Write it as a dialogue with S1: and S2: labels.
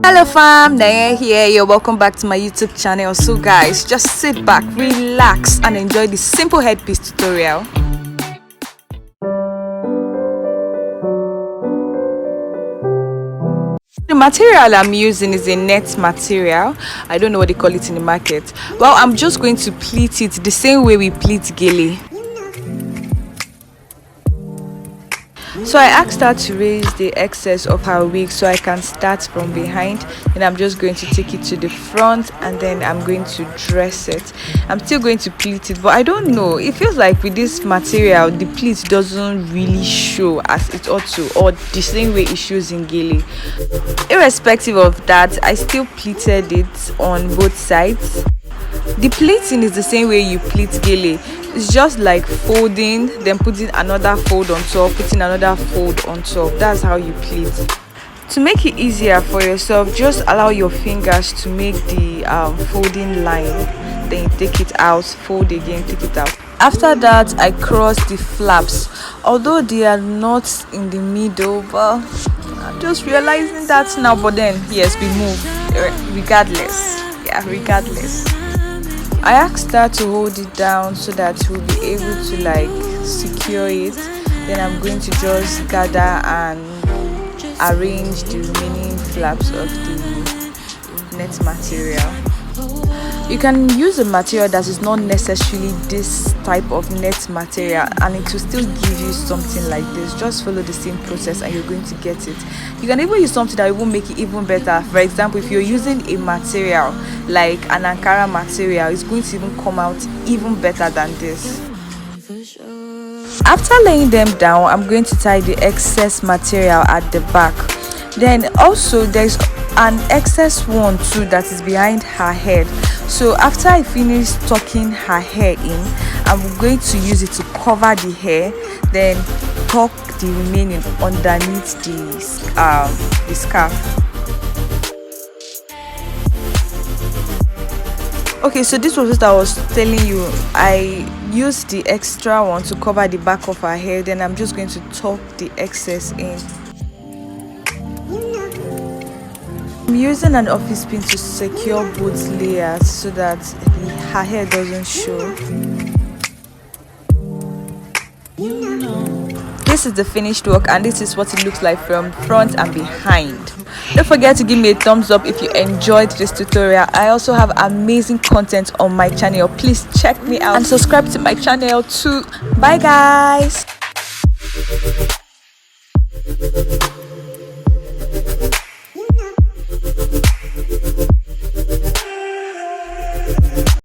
S1: Hello fam, Nenye here. You're welcome back to my YouTube channel. So guys, just sit back, relax and enjoy this simple headpiece tutorial. The material I'm using is a net material. I don't know what they call it in the market. Well, I'm just going to pleat it the same way we pleat Kaale. So I asked her to raise the excess of her wig so I can start from behind, and I'm just going to take it to the front and then I'm going to dress it. I'm still going to pleat it, but I don't know, it feels like with this material the pleat doesn't really show as it ought to, or the same way it shows in Kaale. Irrespective of that, I still pleated it on both sides. The pleating is the same way you pleat Kaale. It's just like folding, then putting another fold on top, putting another fold on top. That's how you pleat. To make it easier for yourself, just allow your fingers to make the folding line. Then you take it out, fold again, take it out. After that, I cross the flaps. Although they are not in the middle, but I'm just realizing that now. But then, yes, we move regardless. Yeah, regardless. I asked her to hold it down so that we'll be able to like secure it. Then I'm going to just gather and arrange the remaining flaps of the net material. You can use a material that is not necessarily this type of net material and it will still give you something like this. Just follow the same process and you're going to get it. You can even use something that will make it even better. For example, if you're using a material like an Ankara material, it's going to even come out even better than this. After laying them down, I'm going to tie the excess material at the back. Then also there's an excess one too that is behind her head. So after I finish tucking her hair in, I'm going to use it to cover the hair, then tuck the remaining underneath the scarf. Okay, so this was what I was telling you. I used the extra one to cover the back of her hair, then I'm just going to tuck the excess in. I'm using an office pin to secure both layers so that her hair doesn't show. This is the finished work and this is what it looks like from front and behind. Don't forget to give me a thumbs up if you enjoyed this tutorial. I also have amazing content on my channel. Please check me out and subscribe to my channel too. Bye guys.